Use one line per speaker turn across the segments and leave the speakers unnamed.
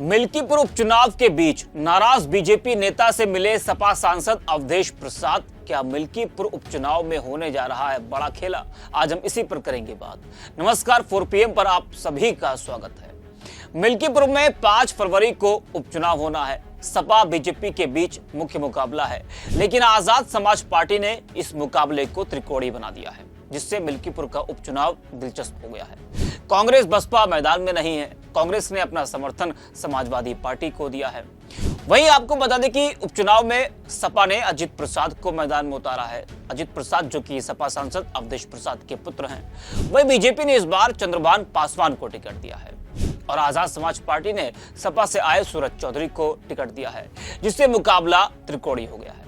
मिल्कीपुर उपचुनाव के बीच नाराज बीजेपी नेता से मिले सपा सांसद अवधेश प्रसाद। क्या मिल्कीपुर उपचुनाव में होने जा रहा है बड़ा खेला? आज हम इसी पर करेंगे बात। नमस्कार, 4 PM पर आप सभी का स्वागत है। मिल्कीपुर में 5 फरवरी को उपचुनाव होना है। सपा बीजेपी के बीच मुख्य मुकाबला है, लेकिन आजाद समाज पार्टी ने इस मुकाबले को त्रिकोणीय बना दिया है, जिससे मिल्कीपुर का उपचुनाव दिलचस्प हो गया है। कांग्रेस बसपा मैदान में नहीं है। कांग्रेस ने अपना समर्थन समाजवादी पार्टी को दिया है। वहीं आपको बता दें कि उपचुनाव में सपा ने अजित प्रसाद को मैदान में उतारा है। अजित प्रसाद जो कि सपा सांसद अवधेश प्रसाद के पुत्र हैं। वहीं बीजेपी ने इस बार चंद्रभान पासवान को टिकट दिया है और आजाद समाज पार्टी ने सपा से आए सूरज चौधरी को टिकट दिया है, जिससे मुकाबला त्रिकोणीय हो गया है।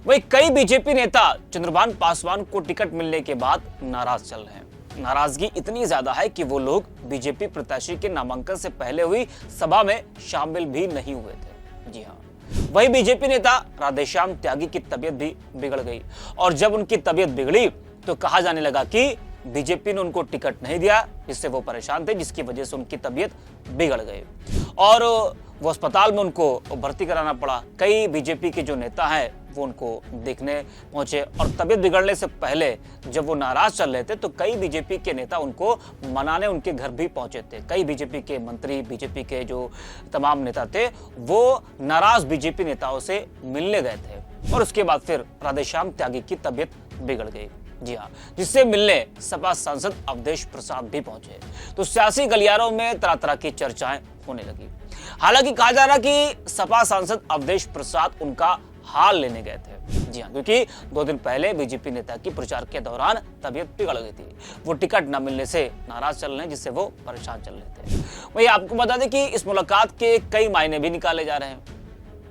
वहीं कई बीजेपी नेता चंद्रभान पासवान को टिकट मिलने के बाद नाराज चल रहे हैं। नाराजगी इतनी ज्यादा है कि वो लोग बीजेपी प्रत्याशी के नामांकन से पहले हुई सभा में शामिल भी नहीं हुए थे। जी हाँ, वही बीजेपी नेता राधेश्याम त्यागी की तबीयत भी बिगड़ गई और जब उनकी तबीयत बिगड़ी तो कहा जाने लगा कि बीजेपी ने उनको टिकट नहीं दिया, जिससे वो परेशान थे, जिसकी वजह से उनकी तबीयत बिगड़ गई और वो अस्पताल में उनको भर्ती कराना पड़ा। कई बीजेपी के जो नेता हैं वो उनको देखने पहुंचे और तबीयत बिगड़ने से पहले जब वो नाराज चल रहे थे तो कई बीजेपी के नेता उनको मनाने उनके घर भी पहुंचे थे। कई बीजेपी के मंत्री, बीजेपी के जो तमाम नेता थे, वो नाराज बीजेपी नेताओं से मिलने गए थे और उसके बाद फिर राधेश्याम त्यागी की तबीयत बिगड़ गई। जी हाँ, जिससे मिलने सपा सांसद अवधेश प्रसाद भी पहुंचे तो सियासी गलियारों में तरह तरह की चर्चाएं होने लगी। हालांकि कहा जा रहा कि सपा सांसद अवधेश प्रसाद उनका हाल लेने गए थे। जी हाँ, क्योंकि 2 दिन पहले बीजेपी नेता की प्रचार के दौरान तबीयत बिगड़ गई थी। वो टिकट न मिलने से नाराज चल रहे हैं, जिससे वो परेशान चल रहे थे। वही आपको बता दें कि इस मुलाकात के कई मायने भी निकाले जा रहे हैं,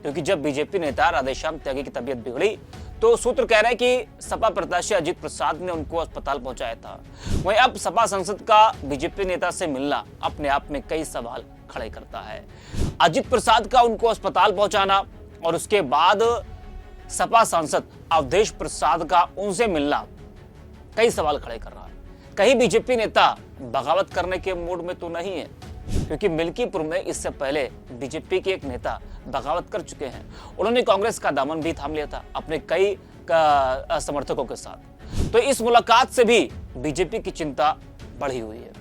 क्योंकि जब बीजेपी नेता राधेश्याम त्यागी की तबीयत बिगड़ी तो सूत्र कह रहे हैं कि सपा प्रत्याशी अजित प्रसाद ने उनको अस्पताल पहुंचाया था। वहीं अब सपा सांसद का बीजेपी नेता से मिलना अपने आप में कई सवाल खड़े करता है। अजित प्रसाद का उनको अस्पताल पहुंचाना और उसके बाद सपा सांसद अवधेश प्रसाद का उनसे मिलना कई सवाल खड़े कर रहा है। कहीं बीजेपी नेता बगावत करने के मूड में तो नहीं है, क्योंकि मिल्कीपुर में इससे पहले बीजेपी के एक नेता बगावत कर चुके हैं। उन्होंने कांग्रेस का दामन भी थाम लिया था अपने कई समर्थकों के साथ। तो इस मुलाकात से भी बीजेपी की चिंता बढ़ी हुई है।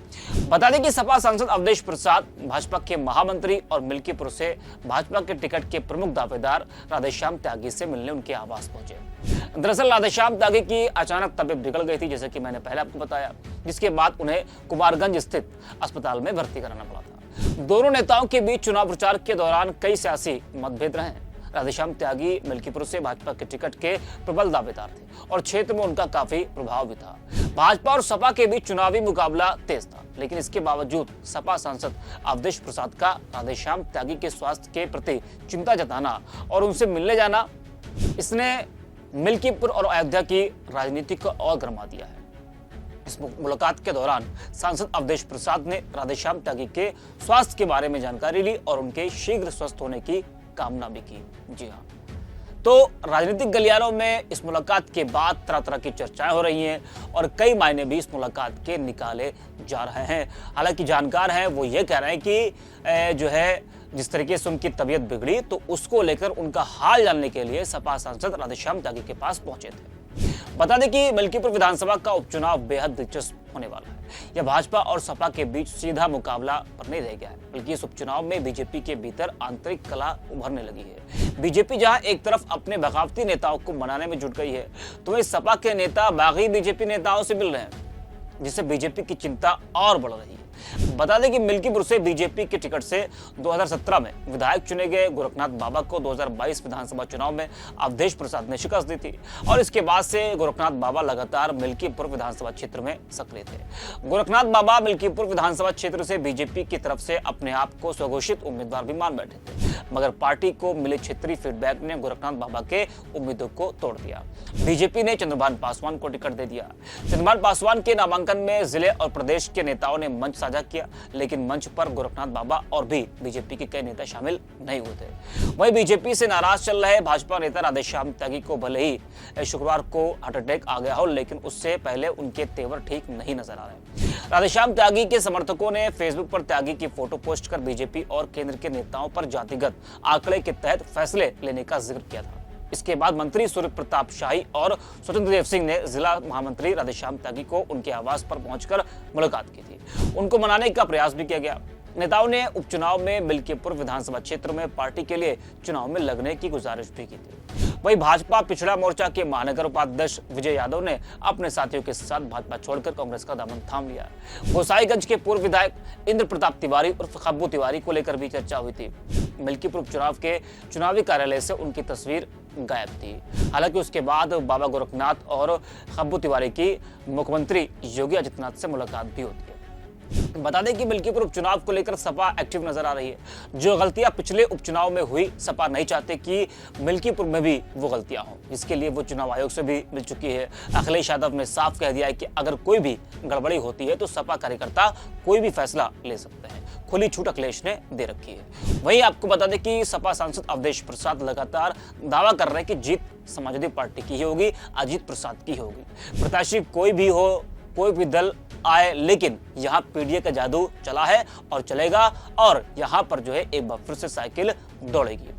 बता दें कि सपा सांसद अवधेश प्रसाद भाजपा के महामंत्री और मिल्कीपुर से भाजपा के टिकट के प्रमुख दावेदार राधेश्याम त्यागी से मिलने उनके आवास पहुंचे। दरअसल राधेश्याम त्यागी की अचानक तबीयत बिगड़ गई थी, जैसे कि मैंने पहले आपको बताया, जिसके बाद उन्हें कुमारगंज स्थित अस्पताल में भर्ती कराना पड़ा था। दोनों नेताओं के बीच चुनाव प्रचार के दौरान कई सियासी मतभेद रहे। राधेश्याम त्यागी मिल्कीपुर से भाजपा के टिकट के प्रबल दावेदार थे और क्षेत्र में उनका काफी प्रभाव भी था। भाजपा और सपा के बीच चुनावी मुकाबला तेज था, लेकिन इसके बावजूद सपा सांसद अवधेश प्रसाद का राधेश्याम त्यागी के स्वास्थ्य के प्रति चिंता जताना और उनसे मिलने जाना, इसने मिल्कीपुर और अयोध्या की राजनीति को और गरमा दिया है। इस मुलाकात के दौरान सांसद अवधेश प्रसाद ने राधेश्याम त्यागी के स्वास्थ्य के बारे में जानकारी ली और उनके शीघ्र स्वस्थ होने की कामना भी की। जी हाँ, तो राजनीतिक गलियारों में इस मुलाकात के बाद तरह तरह की चर्चाएं हो रही हैं और कई मायने भी इस मुलाकात के निकाले जा रहे हैं। हालांकि जानकार हैं वो ये कह रहे हैं कि जो है जिस तरीके से उनकी तबीयत बिगड़ी तो उसको लेकर उनका हाल जानने के लिए सपा सांसद राधेश्याम त्यागी के पास पहुंचे थे। बता दें कि मिल्कीपुर विधानसभा का उपचुनाव बेहद दिलचस्प होने वाला है। यह भाजपा और सपा के बीच सीधा मुकाबला पर नहीं रह गया है, बल्कि इस उपचुनाव में बीजेपी के भीतर आंतरिक कला उभरने लगी है। बीजेपी जहां एक तरफ अपने बगावती नेताओं को मनाने में जुट गई है, तो वहीं सपा के नेता बागी बीजेपी नेताओं से मिल रहे हैं, जिससे बीजेपी की चिंता और बढ़ रही है। बता दें कि मिल्कीपुर से बीजेपी के टिकट से 2017 में विधायक चुने गए गोरखनाथ बाबा को 2022 विधानसभा चुनाव में अवधेश प्रसाद ने शिकस्त दी थी और इसके बाद से गोरखनाथ बाबा लगातार मिल्कीपुर विधानसभा क्षेत्र में सक्रिय थे। गोरखनाथ बाबा मिल्कीपुर विधानसभा क्षेत्र से बीजेपी की तरफ से अपने आप को स्वघोषित उम्मीदवार भी मान बैठे थे, मगर पार्टी को मिले क्षेत्रीय फीडबैक ने गोरखनाथ बाबा के उम्मीदों को तोड़ दिया। बीजेपी ने चंद्रभान पासवान को टिकट दे दिया। चंद्रभान पासवान के नामांकन में जिले और प्रदेश के नेताओं ने मंच साझा किया, लेकिन मंच पर गोरखनाथ बाबा और भी बीजेपी के कई नेता शामिल नहीं हुए थे। वहीं बीजेपी से नाराज चल रहे भाजपा नेता राधेश्याम त्यागी को भले ही शुक्रवार को हार्ट अटैक आ गया हो, लेकिन उससे पहले उनके तेवर ठीक नहीं नजर आ रहे। राधेश्याम त्यागी के समर्थकों ने फेसबुक पर त्यागी की फोटो पोस्ट कर बीजेपी और केंद्र के नेताओं पर जातिगत आंकड़े के तहत फैसले लेने का जिक्र किया था। इसके बाद मंत्री सूर्य प्रताप शाही और स्वतंत्र देव सिंह ने जिला महामंत्री राधेश्याम त्यागी को उनके आवास पर पहुंचकर मुलाकात की थी। उनको मनाने का प्रयास भी किया गया। नेताओं ने उपचुनाव में मिल्कीपुर विधानसभा क्षेत्र में पार्टी के लिए चुनाव में लगने की गुजारिश भी की थी। वहीं भाजपा पिछड़ा मोर्चा के महानगर उपाध्यक्ष विजय यादव ने अपने साथियों के साथ भाजपा छोड़कर कांग्रेस का दामन थाम लिया। गोसाईगंज के पूर्व विधायक इंद्र प्रताप तिवारी और खब्बू तिवारी को लेकर भी चर्चा हुई थी। मिल्कीपुर उपचुनाव के चुनावी कार्यालय से उनकी तस्वीर गायब थी। हालांकि उसके बाद बाबा गोरखनाथ और खब्बू तिवारी की मुख्यमंत्री योगी आदित्यनाथ से मुलाकात भी होती है। बता दें कि मिल्कीपुर उपचुनाव को लेकर सपा एक्टिव नजर आ रही है। जो गलतियां पिछले उपचुनाव में हुई, सपा नहीं चाहते कि मिल्कीपुर में भी वो गलतियां हो, जिसके लिए वो चुनाव आयोग से भी मिल चुकी है। अखिलेश यादव ने साफ कह दिया है कि अगर कोई भी गड़बड़ी होती है तो सपा कार्यकर्ता कोई भी फैसला ले सकते हैं। खुली छूट अखिलेश ने दे रखी है। वहीं आपको बता दें कि सपा सांसद अवधेश प्रसाद लगातार दावा कर रहे हैं कि जीत समाजवादी पार्टी की ही होगी, अजीत प्रसाद की होगी। प्रत्याशी कोई भी हो, कोई भी दल आए, लेकिन यहाँ पीडीए का जादू चला है और चलेगा, और यहाँ पर जो है एक बार फिर से साइकिल दौड़ेगी।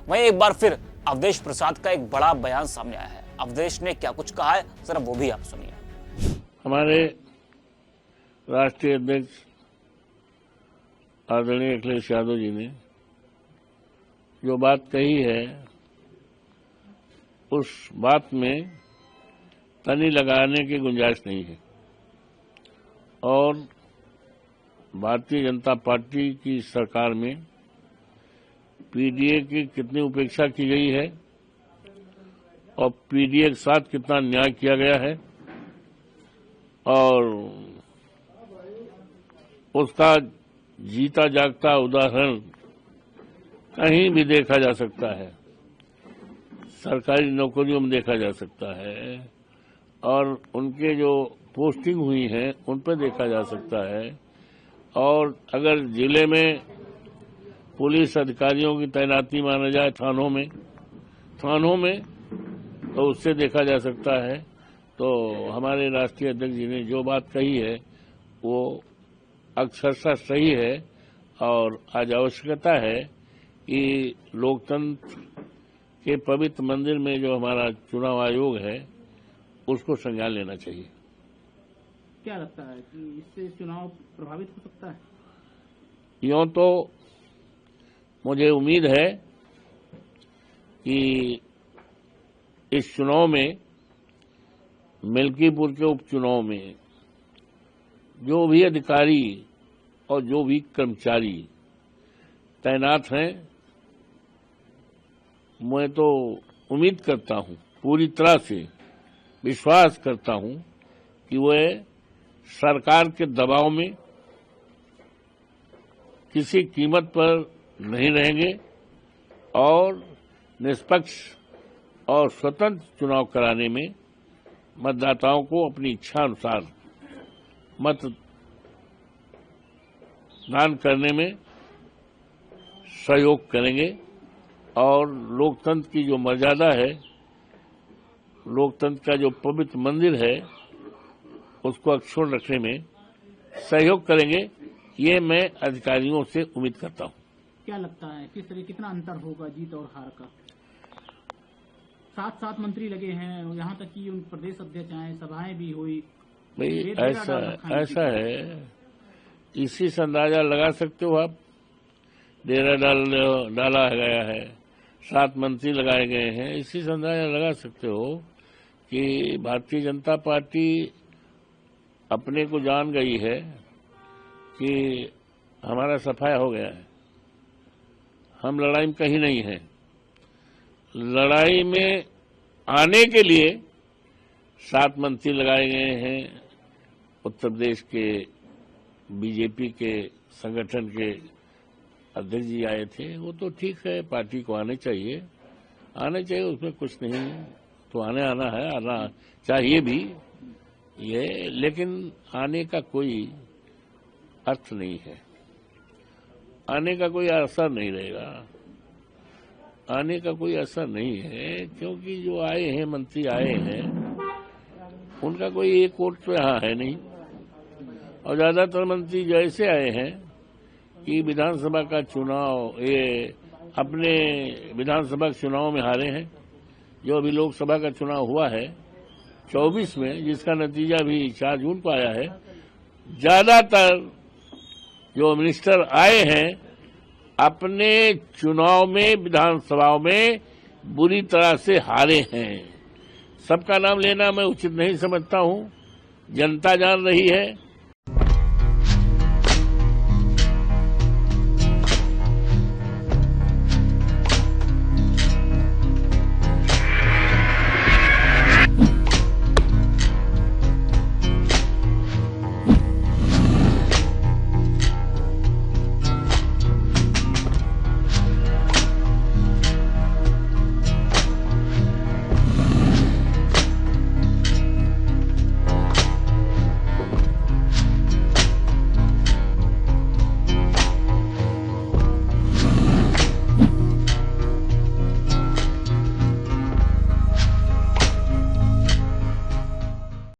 वहीं एक बार फिर अवधेश प्रसाद का एक बड़ा बयान सामने आया है। अवधेश ने क्या कुछ कहा है, जरा वो भी आप सुनिए।
हमारे राष्ट्रीय अध्यक्ष आदरणीय अखिलेश यादव जी ने जो बात कही है, उस बात में तनी लगाने की गुंजाइश नहीं है। और भारतीय जनता पार्टी की सरकार में पीडीए की कितनी उपेक्षा की गई है और पीडीए के साथ कितना न्याय किया गया है, और उसका जीता जागता उदाहरण कहीं भी देखा जा सकता है। सरकारी नौकरियों में देखा जा सकता है, और उनके जो पोस्टिंग हुई है उन पर देखा जा सकता है। और अगर जिले में पुलिस अधिकारियों की तैनाती माना जाए थानों में तो उससे देखा जा सकता है। तो हमारे राष्ट्रीय अध्यक्ष जी ने जो बात कही है वो अक्षरशः सही है, और आज आवश्यकता है कि लोकतंत्र के पवित्र मंदिर में जो हमारा चुनाव आयोग है उसको संज्ञान लेना चाहिए।
क्या लगता है कि इससे चुनाव प्रभावित हो सकता है?
यूं तो मुझे उम्मीद है कि इस चुनाव में, मिल्कीपुर के उपचुनाव में, जो भी अधिकारी और जो भी कर्मचारी तैनात हैं, मैं तो उम्मीद करता हूं, पूरी तरह से विश्वास करता हूं कि वह सरकार के दबाव में किसी कीमत पर नहीं रहेंगे और निष्पक्ष और स्वतंत्र चुनाव कराने में मतदाताओं को अपनी इच्छा अनुसार मतदान करने में सहयोग करेंगे, और लोकतंत्र की जो मर्यादा है, लोकतंत्र का जो पवित्र मंदिर है, उसको अक्षुण्ण रखने में सहयोग करेंगे। ये मैं अधिकारियों से उम्मीद करता हूं।
क्या लगता है कितना अंतर होगा जीत और हार का? 7 मंत्री लगे हैं, यहाँ तक कि उन प्रदेश अध्यक्ष आए, सभाएं भी हुई।
भाई ऐसा है, इसी से अंदाजा लगा सकते हो आप। डेरा डाला गया है, 7 मंत्री लगाए गए हैं, इसी से अंदाजा लगा सकते हो कि भारतीय जनता पार्टी अपने को जान गई है कि हमारा सफाया हो गया है, हम लड़ाई में कहीं नहीं हैं। लड़ाई में आने के लिए 7 मंत्री लगाए गए हैं। उत्तर प्रदेश के बीजेपी के संगठन के अध्यक्ष जी आए थे, वो तो ठीक है, पार्टी को आने चाहिए, उसमें कुछ नहीं है, तो आना है, आना चाहिए भी ये, लेकिन आने का कोई अर्थ नहीं है। आने का कोई असर नहीं रहेगा, आने का कोई असर नहीं है, क्योंकि जो आए हैं मंत्री आए हैं उनका कोई एक वोट तो यहाँ है नहीं, और ज्यादातर मंत्री जैसे आए हैं कि विधानसभा का चुनाव, ये अपने विधानसभा के चुनाव में हारे हैं। जो अभी लोकसभा का चुनाव हुआ है 24 में, जिसका नतीजा भी 4 जून को आया है, ज्यादातर जो मिनिस्टर आए हैं अपने चुनाव में विधानसभाओं में बुरी तरह से हारे हैं। सबका नाम लेना मैं उचित नहीं समझता हूं, जनता जान रही है